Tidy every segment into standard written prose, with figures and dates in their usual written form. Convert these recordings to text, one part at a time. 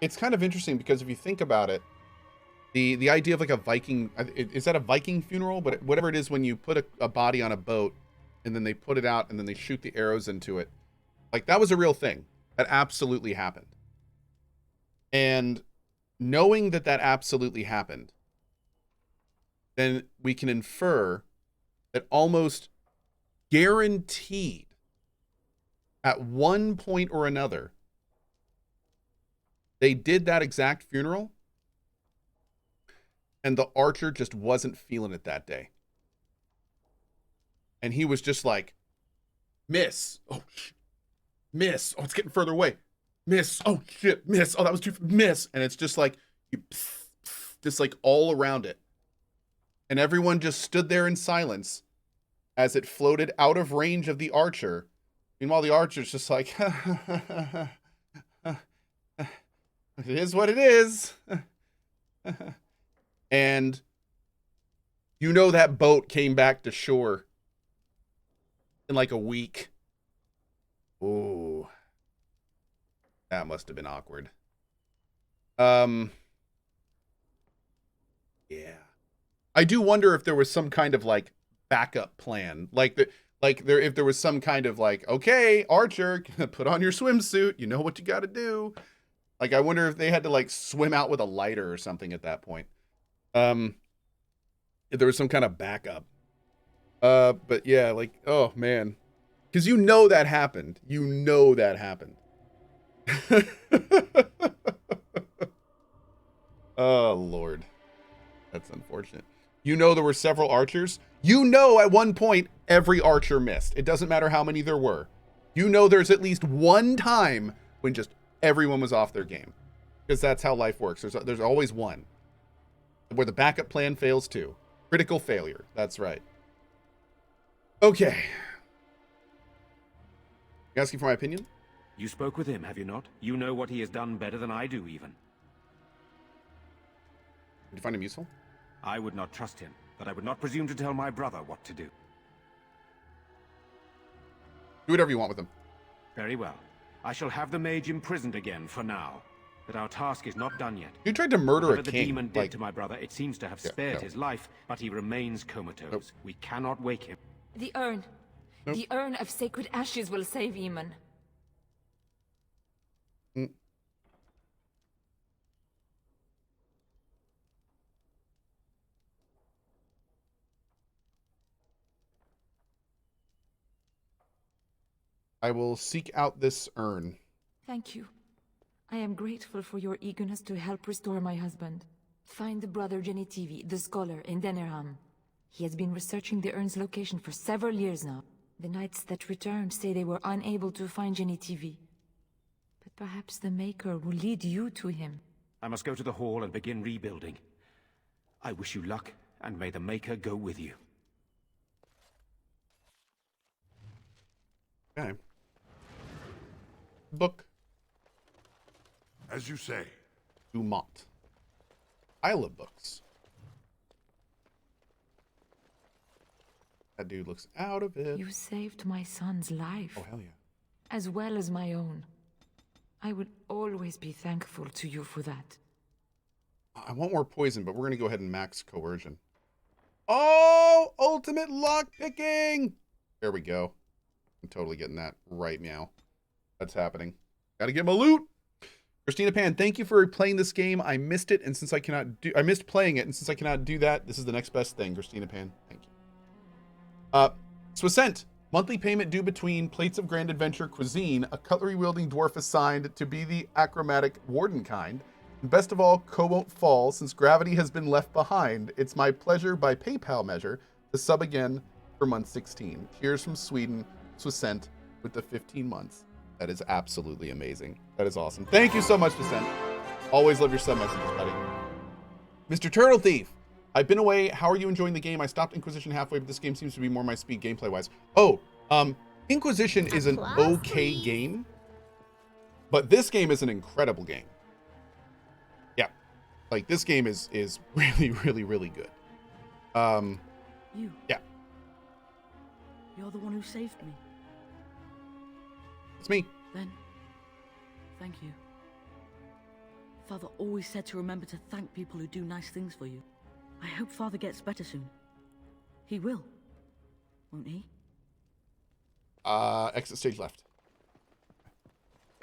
It's kind of interesting because if you think about it, the idea of like a Viking, is that a Viking funeral? But whatever it is, when you put a body on a boat and then they put it out and then they shoot the arrows into it, like that was a real thing. That absolutely happened. And knowing that that absolutely happened, then we can infer that almost guaranteed at one point or another, they did that exact funeral and the archer just wasn't feeling it that day. And he was just like, miss. Oh, miss. Oh, it's getting further away. Miss. Oh, shit. Miss. Oh, that was too, miss. And it's just like, just like all around it. And everyone just stood there in silence as it floated out of range of the archer. Meanwhile, the archer's just like, it is what it is. And you know that boat came back to shore in like a week. Ooh. That must have been awkward. Yeah. I do wonder if there was some kind of like backup plan. If there was some kind of like, okay, Archer, put on your swimsuit. You know what you got to do. Like, I wonder if they had to like swim out with a lighter or something at that point. If there was some kind of backup. But yeah, like, oh man. Because you know that happened. You know that happened. Oh, Lord. That's unfortunate. You know there were several archers. You know at one point every archer missed. It doesn't matter how many there were. You know there's at least one time when just everyone was off their game. Because that's how life works. There's always one. Where the backup plan fails too. Critical failure. That's right. Okay. You asking for my opinion? You spoke with him, have you not? You know what he has done better than I do, even. Did you find him useful? I would not trust him, but I would not presume to tell my brother what to do. Do whatever you want with him. Very well. I shall have the mage imprisoned again for now. But our task is not done yet. You tried to murder Whatever a the king. demon did to my brother, it seems to have spared his life, but he remains comatose. Nope. We cannot wake him. The urn. Nope. The urn of sacred ashes will save Eamon. I will seek out this urn. Thank you. I am grateful for your eagerness to help restore my husband. Find the brother Genitivi, the scholar, in Denerham. He has been researching the urn's location for several years now. The knights that returned say they were unable to find Genitivi. But perhaps the Maker will lead you to him. I must go to the hall and begin rebuilding. I wish you luck, and may the Maker go with you. Okay. Book. As you say. Dumont. Pile of books. That dude looks out of it. You saved my son's life. Oh, hell yeah. As well as my own. I will always be thankful to you for that. I want more poison, but we're going to go ahead and max coercion. Oh, ultimate lock picking. There we go. I'm totally getting that right now. That's happening. Gotta get my loot. Christina Pan, thank you for playing this game. I missed it, and since I missed playing it, and since I cannot do that, this is the next best thing. Christina Pan, thank you. Swissent, monthly payment due between plates of Grand Adventure cuisine, a cutlery-wielding dwarf assigned to be the achromatic warden kind. And best of all, Co won't fall since gravity has been left behind. It's my pleasure by PayPal measure to sub again for month 16. Cheers from Sweden, Swissent, with the 15 months. That is absolutely amazing. That is awesome. Thank you so much, Descent. Always love your sub messages, buddy. Mr. Turtle Thief, I've been away. How are you enjoying the game? I stopped Inquisition halfway, but this game seems to be more my speed gameplay-wise. Oh, Inquisition is an okay game, but this game is an incredible game. Yeah, like this game is really, really, really good. You? Yeah. You're the one who saved me. It's me. Then, thank you. Father always said to remember to thank people who do nice things for you. I hope Father gets better soon. He will, won't he? Exit stage left.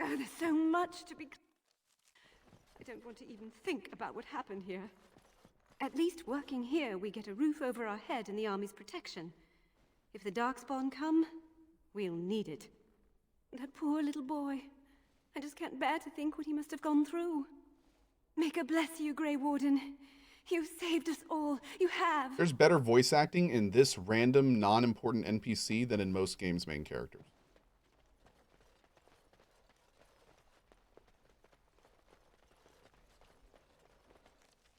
Oh, there's so much to be... I don't want to even think about what happened here. At least working here, we get a roof over our head and the army's protection. If the Darkspawn come, we'll need it. That poor little boy. I just can't bear to think what he must have gone through. May God bless you, Grey Warden. You saved us all. You have. There's better voice acting in this random, non-important NPC than in most games' main characters.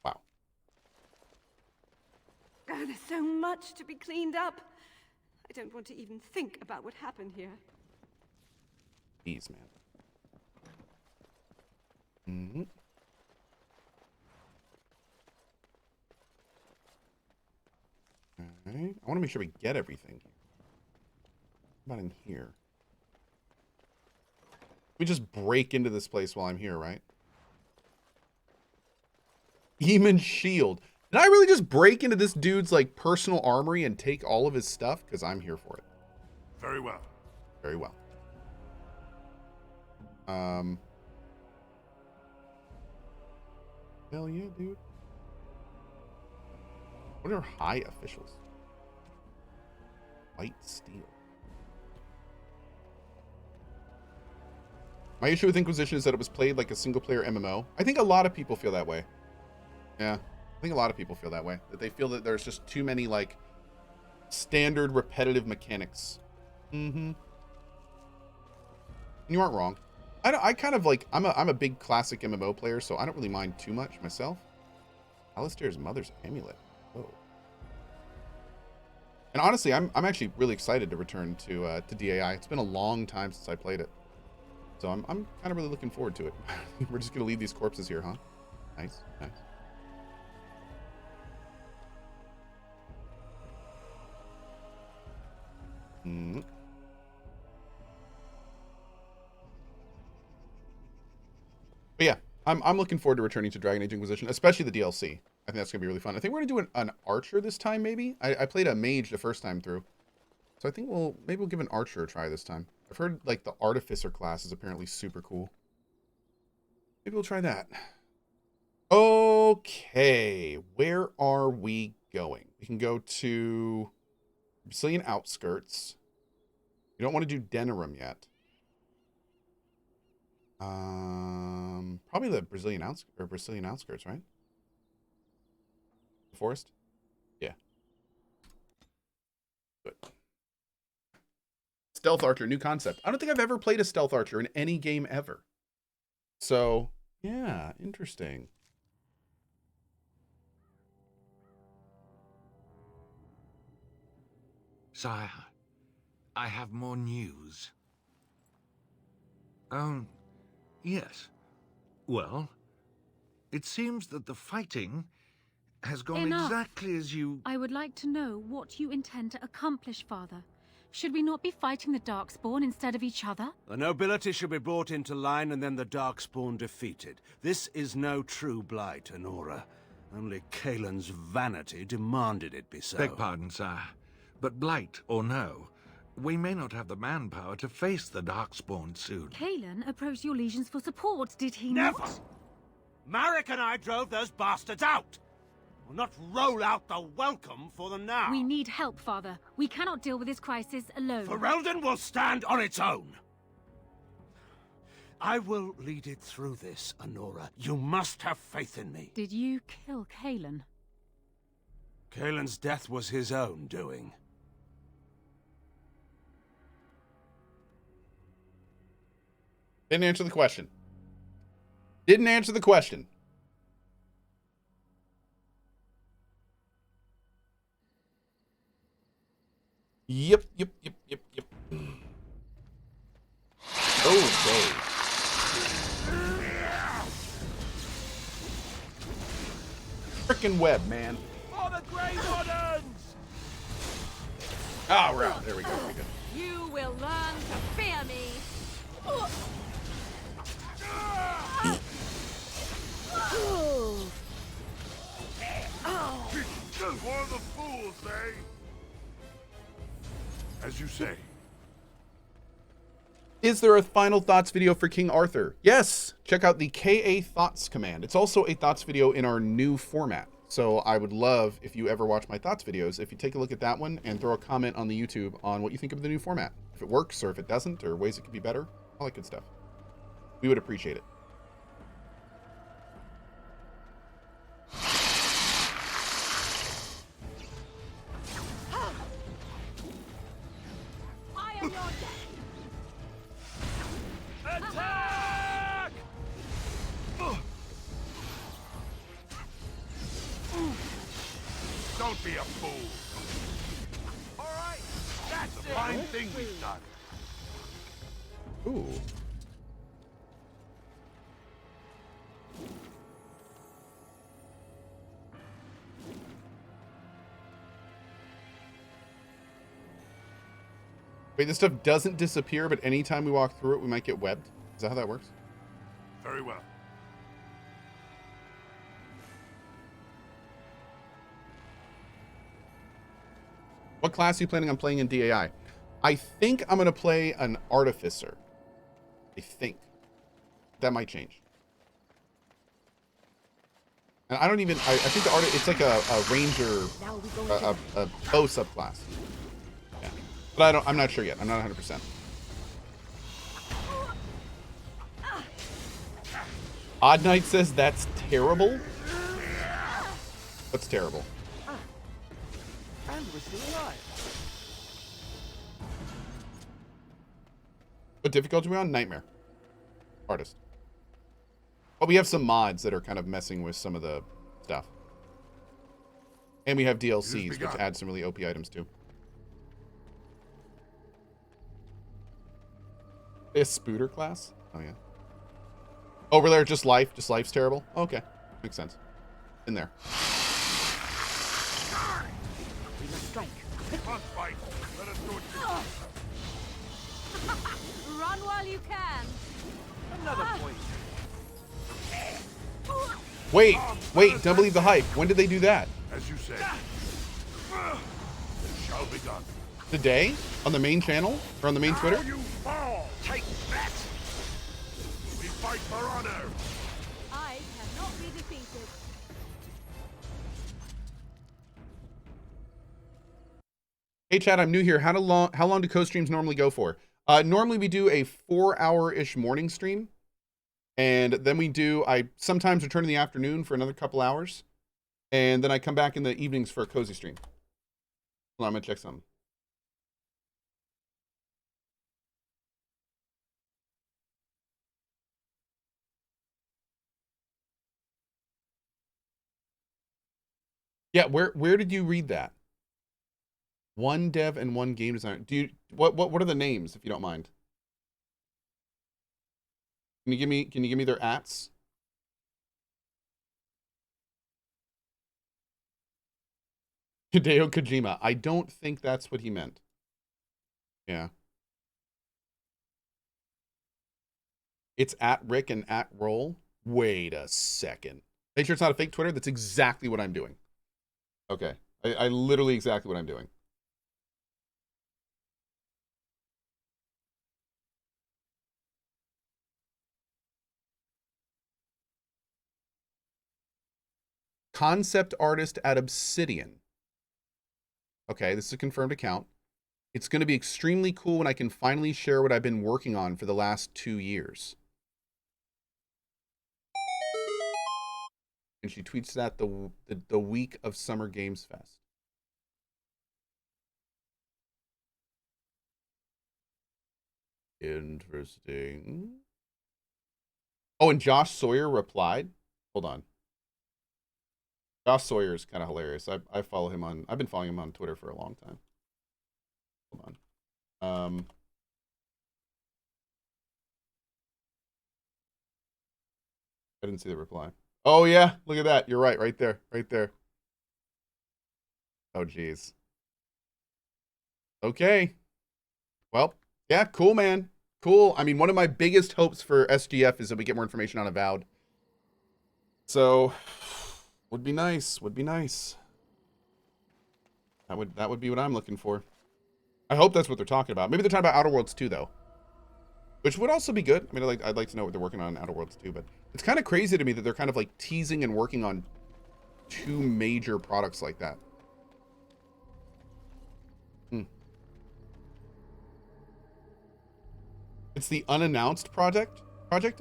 Wow. Oh, there's so much to be cleaned up. I don't want to even think about what happened here. Jeez, man. Mm-hmm. Okay. I want to make sure we get everything. What about in here? We just break into this place while I'm here, right? Demon Shield. Did I really just break into this dude's like personal armory and take all of his stuff? Because I'm here for it. Very well. Very well. Hell yeah, dude. What are high officials? White steel. My issue with Inquisition is that it was played like a single-player MMO. I think a lot of people feel that way. Yeah, I think a lot of people feel that way. That they feel that there's just too many, like, standard repetitive mechanics. Mm-hmm. You aren't wrong. I kind of like, I'm a big classic MMO player, so I don't really mind too much myself. Alistair's mother's amulet. Oh. And honestly, I'm actually really excited to return to DAI. It's been a long time since I played it. So I'm kind of really looking forward to it. We're just going to leave these corpses here, huh? Nice, nice. Mm. But yeah, I'm looking forward to returning to Dragon Age Inquisition, especially the DLC. I think that's going to be really fun. I think we're going to do an archer this time, maybe? I played a mage the first time through. So I think maybe we'll give an archer a try this time. I've heard, like, the artificer class is apparently super cool. Maybe we'll try that. Okay, where are we going? We can go to Brazilian outskirts. We don't want to do Denerim yet. Probably the Brazilian outskirts, right? The forest? Yeah. Good. Stealth Archer, new concept. I don't think I've ever played a Stealth Archer in any game ever. So, yeah, interesting. Sire, I have more news. Yes. Well, it seems that the fighting has gone Enough. exactly as you... I would like to know what you intend to accomplish, Father. Should we not be fighting the Darkspawn instead of each other? The nobility should be brought into line and then the Darkspawn defeated. This is no true blight, Honora. Only Kaelin's vanity demanded it be so. Beg pardon, sire. But blight or no, we may not have the manpower to face the Darkspawn soon. Kaelin approached your legions for support, did he Never! not? Marek and I drove those bastards out! We'll not roll out the welcome for them now. We need help, Father. We cannot deal with this crisis alone. Ferelden will stand on its own. I will lead it through this, Honora. You must have faith in me. Did you kill Kaelin? Kaelin's death was his own doing. Didn't answer the question. Didn't answer the question. Yep. Okay. Frickin' web, man. For the Grey Wardens! Ah, we're out. There we go. You will learn to fear me. As you say. Is there a final thoughts video for King Arthur? Yes. Check out the KA Thoughts command. It's also a thoughts video in our new format. So I would love, if you ever watch my thoughts videos, if you take a look at that one and throw a comment on the YouTube on what you think of the new format. If it works or if it doesn't, or ways it could be better, all that good stuff. We would appreciate it. I am your death. Attack! Don't be a fool. All right, that's a fine thing we've done. Ooh. Wait, this stuff doesn't disappear, but anytime we walk through it, we might get webbed? Is that how that works? Very well. What class are you planning on playing in DAI? I think I'm going to play an Artificer. I think. That might change. And I don't even... I think the it's like a Ranger... a bow subclass. Yeah. But I'm not sure yet. I'm not 100%. Odd Knight says that's terrible. What's terrible? And we're still alive. What difficulty are we on? Nightmare. Hardest. But we have some mods that are kind of messing with some of the stuff. And we have DLCs, which add some really OP items too. A Spooter class? Oh yeah. Over there, just life. Just life's terrible. Oh, okay. Makes sense. In there. We must strike. Let's fight. Let us do it. Run while you can. Another point. Wait, don't believe the hype. When did they do that? As you say. It shall be done. Today? On the main channel? Or on the main Twitter? Now you fall. Take that. We fight for honor. I cannot be defeated. Hey Chad, I'm new here. How long do co-streams normally go for? Normally we do a 4-hour-ish morning stream. And then I sometimes return in the afternoon for another couple hours. And then I come back in the evenings for a cozy stream. Hold on, I'm gonna check something. Yeah, where did you read that? One dev and one game designer. What are the names, if you don't mind? Can you give me their ats? Hideo Kojima. I don't think that's what he meant. Yeah. It's at Rick and at Roll. Wait a second. Make sure it's not a fake Twitter. That's exactly what I'm doing. Okay. I literally exactly what I'm doing. Concept artist at Obsidian. Okay, this is a confirmed account. It's going to be extremely cool when I can finally share what I've been working on for the last 2 years. And she tweets that the week of Summer Games Fest. Interesting. Oh, and Josh Sawyer replied. Hold on. Josh Sawyer is kind of hilarious. I follow him on. I've been following him on Twitter for a long time. Hold on. I didn't see the reply. Oh yeah, look at that. You're right, right there, right there. Oh geez. Okay. Well, yeah, cool, man. Cool. I mean, one of my biggest hopes for SGF is that we get more information on Avowed. So, would be nice. Would be nice. That would be what I'm looking for. I hope that's what they're talking about. Maybe they're talking about Outer Worlds 2, though. Which would also be good. I mean, I'd like to know what they're working on in Outer Worlds 2, but it's kind of crazy to me that they're kind of like teasing and working on 2 major products like that. It's the unannounced project?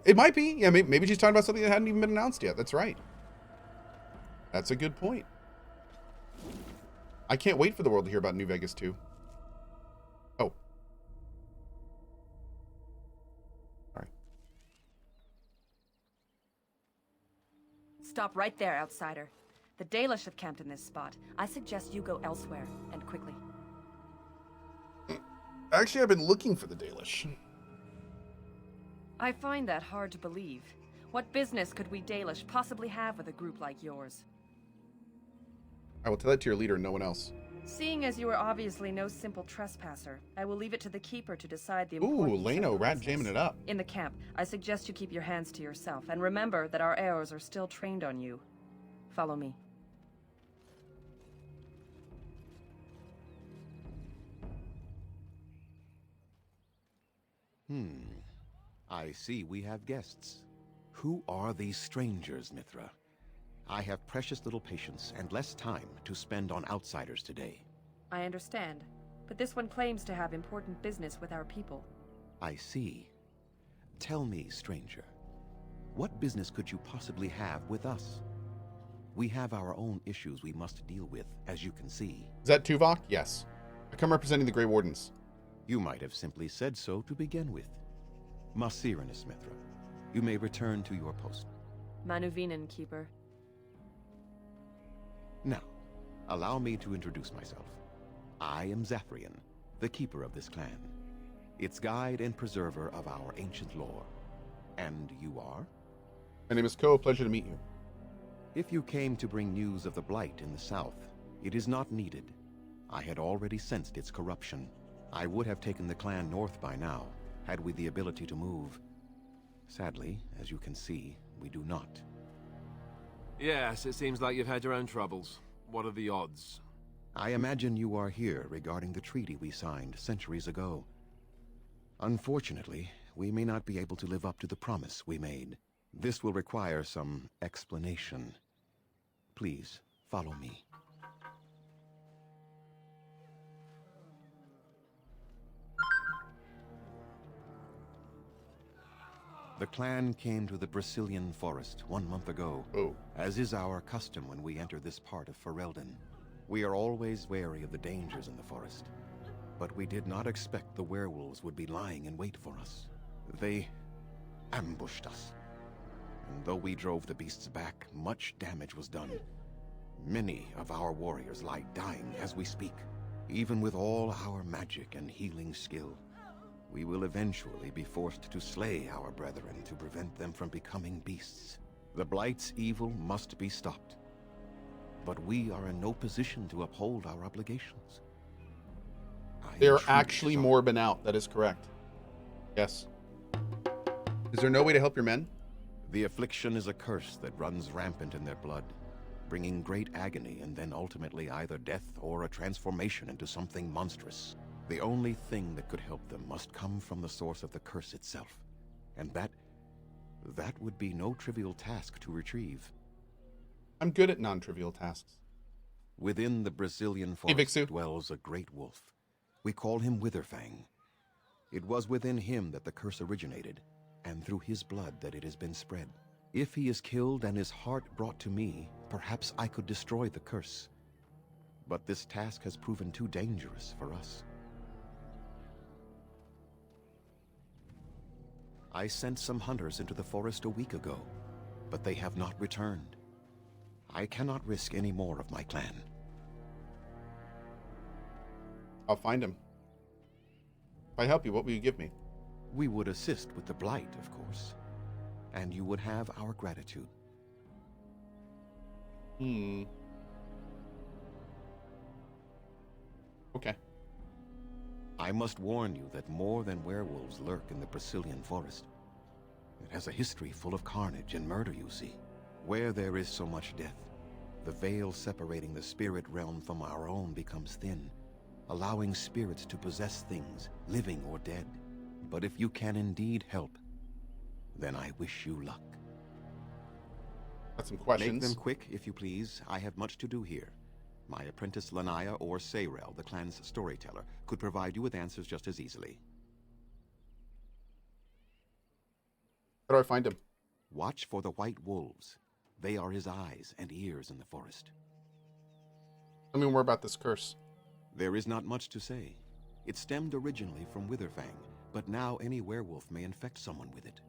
It might be. Yeah, maybe she's talking about something that hadn't even been announced yet. That's right. That's a good point. I can't wait for the world to hear about New Vegas 2. Oh. Sorry. Stop right there, outsider. The Dalish have camped in this spot. I suggest you go elsewhere, and quickly. Actually, I've been looking for the Dalish. I find that hard to believe. What business could we Dalish possibly have with a group like yours? I will tell that to your leader and no one else. Seeing as you are obviously no simple trespasser, I will leave it to the Keeper to decide the Ooh, importance of Leno, your rat business. jamming it up. In the camp, I suggest you keep your hands to yourself, and remember that our arrows are still trained on you. Follow me. I see we have guests. Who are these strangers, Mithra? I have precious little patience and less time to spend on outsiders today. I understand, but this one claims to have important business with our people. I see. Tell me, stranger, what business could you possibly have with us? We have our own issues we must deal with, as you can see. Is that Tuvok? Yes. I come representing the Grey Wardens. You might have simply said so to begin with. Masirinus, Mithra, you may return to your post. Manuvinen, Keeper. Now, allow me to introduce myself. I am Zafrian, the keeper of this clan, its guide and preserver of our ancient lore. And you are? My name is Ko. Pleasure to meet you. If you came to bring news of the Blight in the south, it is not needed. I had already sensed its corruption. I would have taken the clan north by now, had we the ability to move. Sadly, as you can see, we do not. Yes, it seems like you've had your own troubles. What are the odds? I imagine you are here regarding the treaty we signed centuries ago. Unfortunately, we may not be able to live up to the promise we made. This will require some explanation. Please, follow me. The clan came to the Brazilian forest 1 month ago, as is our custom when we enter this part of Ferelden. We are always wary of the dangers in the forest, but we did not expect the werewolves would be lying in wait for us. They ambushed us, and though we drove the beasts back, much damage was done. Many of our warriors lie dying as we speak. Even with all our magic and healing skill, we will eventually be forced to slay our brethren to prevent them from becoming beasts. The Blight's evil must be stopped. But we are in no position to uphold our obligations. They're actually morbing out. That is correct. Yes. Is there no way to help your men? The affliction is a curse that runs rampant in their blood, bringing great agony and then ultimately either death or a transformation into something monstrous. The only thing that could help them must come from the source of the curse itself. And that would be no trivial task to retrieve. I'm good at non-trivial tasks. Within the Brazilian forest dwells a great wolf. We call him Witherfang. It was within him that the curse originated, and through his blood that it has been spread. If he is killed and his heart brought to me, perhaps I could destroy the curse. But this task has proven too dangerous for us. I sent some hunters into the forest a week ago, but they have not returned. I cannot risk any more of my clan. I'll find him. If I help you, what will you give me? We would assist with the Blight, of course, and you would have our gratitude. Okay. I must warn you that more than werewolves lurk in the Brazilian forest. It has a history full of carnage and murder, you see. Where there is so much death, the veil separating the spirit realm from our own becomes thin, allowing spirits to possess things, living or dead. But if you can indeed help, then I wish you luck. Got some questions. Make them quick, if you please. I have much to do here. My apprentice Lanaya or Sayrel, the clan's storyteller, could provide you with answers just as easily. How do I find him? Watch for the white wolves. They are his eyes and ears in the forest. Tell me more about this curse. There is not much to say. It stemmed originally from Witherfang, but now any werewolf may infect someone with it.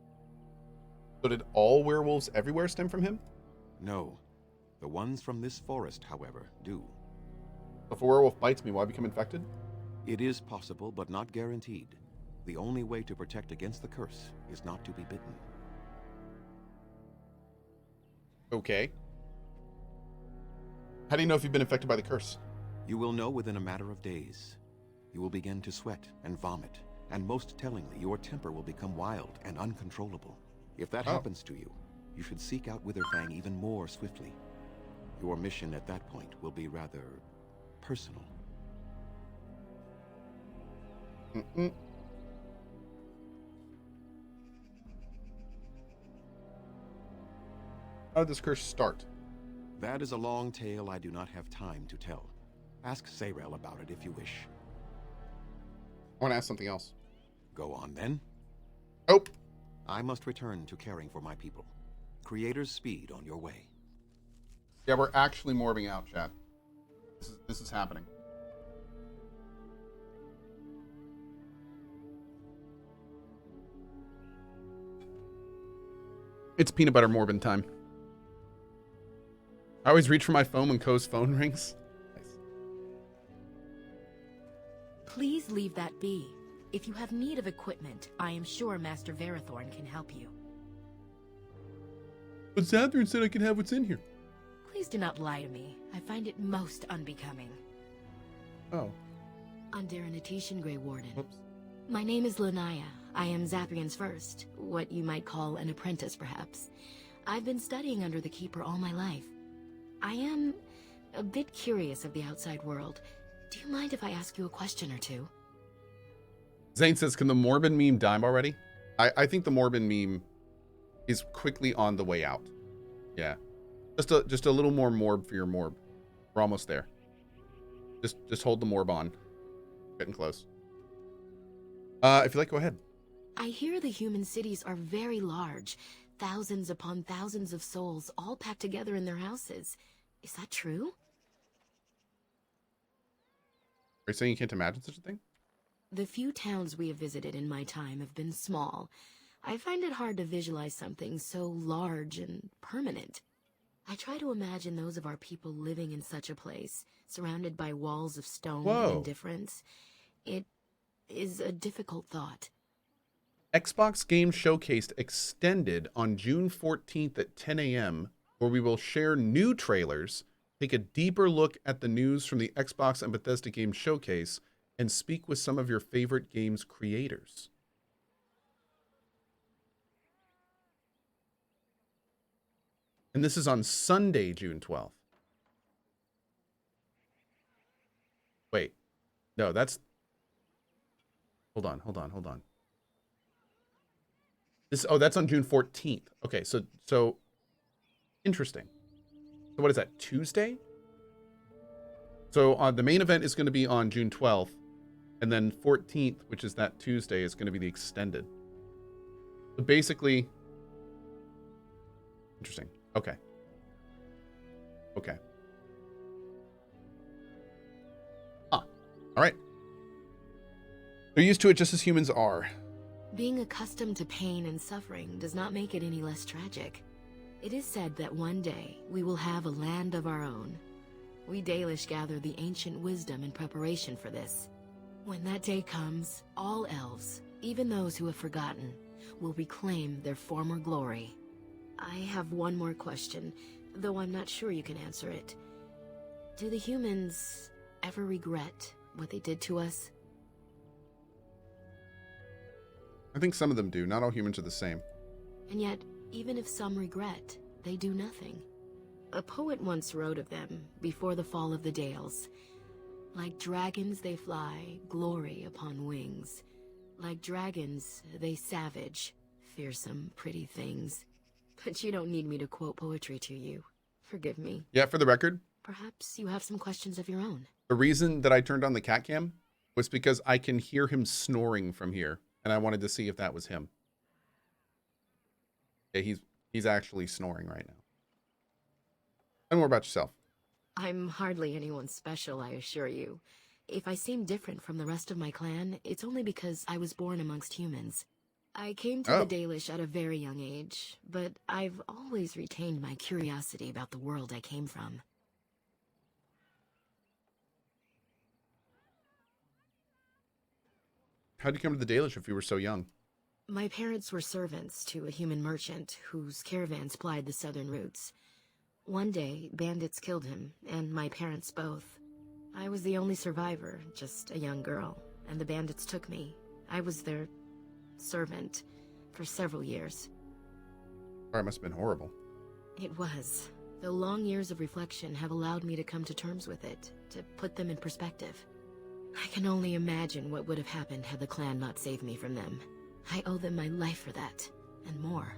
So did all werewolves everywhere stem from him? No. The ones from this forest, however, do. If a werewolf bites me, will I become infected? It is possible, but not guaranteed. The only way to protect against the curse is not to be bitten. Okay. How do you know if you've been infected by the curse? You will know within a matter of days. You will begin to sweat and vomit, and most tellingly, your temper will become wild and uncontrollable. If that happens to you, you should seek out Witherfang even more swiftly. Your mission at that point will be rather personal. How did this curse start? That is a long tale I do not have time to tell. Ask Sayrel about it if you wish. I want to ask something else. Go on then. Oh! I must return to caring for my people. Creator's speed on your way. Yeah, we're actually morbing out, chat. This is happening. It's peanut butter morbin time. I always reach for my phone when Co's phone rings. Nice. Please leave that be. If you have need of equipment, I am sure Master Verathorn can help you. But Zathrin said I could have what's in here. Please do not lie to me. I find it most unbecoming. Oh. Underanitishan, Grey Warden. Whoops. My name is Lanaya. I am Zathrian's first, what you might call an apprentice, perhaps. I've been studying under the Keeper all my life. I am a bit curious of the outside world. Do you mind if I ask you a question or two? Zane says, can the Morbin meme dime already? I think the Morbin meme is quickly on the way out. Yeah. Just a little more morb for your morb. We're almost there. Just hold the morb on. Getting close. If you like, go ahead. I hear the human cities are very large. Thousands upon thousands of souls all packed together in their houses. Is that true? Are you saying you can't imagine such a thing? The few towns we have visited in my time have been small. I find it hard to visualize something so large and permanent. I try to imagine those of our people living in such a place, surrounded by walls of stone and indifference. It is a difficult thought. Xbox Game Showcase extended on June 14th at 10 a.m., where we will share new trailers, take a deeper look at the news from the Xbox and Bethesda Game Showcase, and speak with some of your favorite games creators. And this is on Sunday, June 12th. Wait. No, that's... Hold on. That's on June 14th. Okay, so interesting. So what is that, Tuesday? So the main event is going to be on June 12th, and then 14th, which is that Tuesday, is going to be the extended. So basically, interesting. Okay. All right. They're used to it just as humans are. Being accustomed to pain and suffering does not make it any less tragic. It is said that one day we will have a land of our own. We Dalish gather the ancient wisdom in preparation for this. When that day comes, all elves, even those who have forgotten, will reclaim their former glory. I have one more question, though I'm not sure you can answer it. Do the humans ever regret what they did to us? I think some of them do. Not all humans are the same. And yet, even if some regret, they do nothing. A poet once wrote of them before the fall of the Dales. Like dragons they fly, glory upon wings. Like dragons, they savage, fearsome, pretty things. But you don't need me to quote poetry to you. Forgive me. Yeah, for the record, Perhaps you have some questions of your own. the reason that I turned on the cat cam was because I can hear him snoring from here, and I wanted to see if that was him. Yeah, he's actually snoring right now. Tell me more about yourself. I'm hardly anyone special, I assure you. If I seem different from the rest of my clan, it's only because I was born amongst humans. I came to the Dalish at a very young age, but I've always retained my curiosity about the world I came from. How'd you come to the Dalish if you were so young? My parents were servants to a human merchant whose caravans plied the southern routes. One day, bandits killed him, and my parents both. I was the only survivor, just a young girl, and the bandits took me. I was their servant for several years. Or it must have been horrible. It was. The long years of reflection have allowed me to come to terms with it, to put them in perspective. I can only imagine what would have happened had the clan not saved me from them. I owe them my life for that, and more.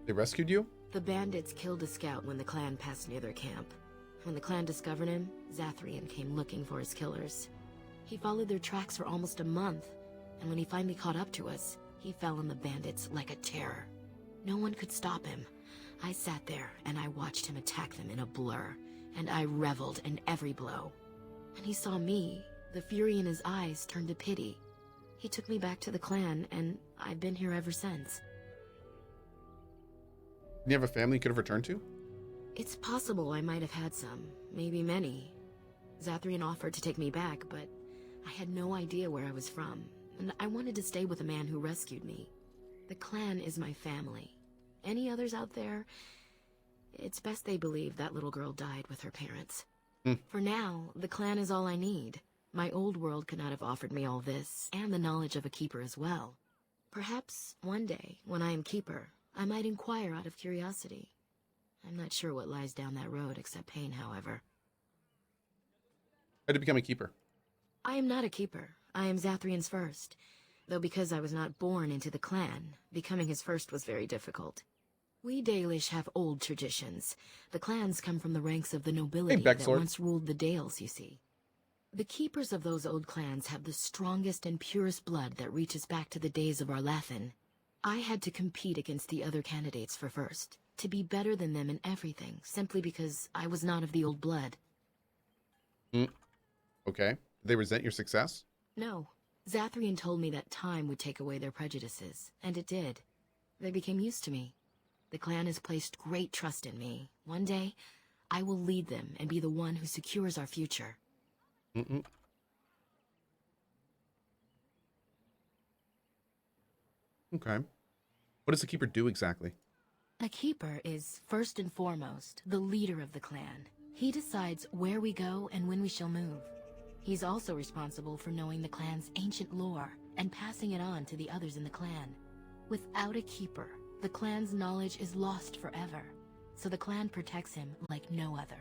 They rescued you? The bandits killed a scout when the clan passed near their camp. When the clan discovered him, Zathrian came looking for his killers. He followed their tracks for almost a month, and when he finally caught up to us, he fell on the bandits like a terror. No one could stop him. I sat there and I watched him attack them in a blur, and I reveled in every blow. When he saw me, the fury in his eyes turned to pity. He took me back to the clan, and I've been here ever since. Did you have a family you could have returned to? It's possible I might have had some, maybe many. Zathrian offered to take me back, but I had no idea where I was from, and I wanted to stay with the man who rescued me. The clan is my family. Any others out there? It's best they believe that little girl died with her parents. For now, the clan is all I need. My old world could not have offered me all this, and the knowledge of a keeper as well. Perhaps one day, when I am keeper, I might inquire out of curiosity. I'm not sure what lies down that road except pain, however. How did you become a keeper? I am not a keeper. I am Zathrian's first. Though because I was not born into the clan, becoming his first was very difficult. We Dalish have old traditions. The clans come from the ranks of the nobility that once ruled the Dales, you see. The keepers of those old clans have the strongest and purest blood that reaches back to the days of Arlathan. I had to compete against the other candidates for first, to be better than them in everything, simply because I was not of the old blood. Okay. Did they resent your success? No. Zathrian told me that time would take away their prejudices, and it did. They became used to me. The clan has placed great trust in me. One day, I will lead them and be the one who secures our future. Okay. What does the keeper do exactly? A keeper is, first and foremost, the leader of the clan. He decides where we go and when we shall move. He's also responsible for knowing the clan's ancient lore and passing it on to the others in the clan. Without a keeper, the clan's knowledge is lost forever, so the clan protects him like no other.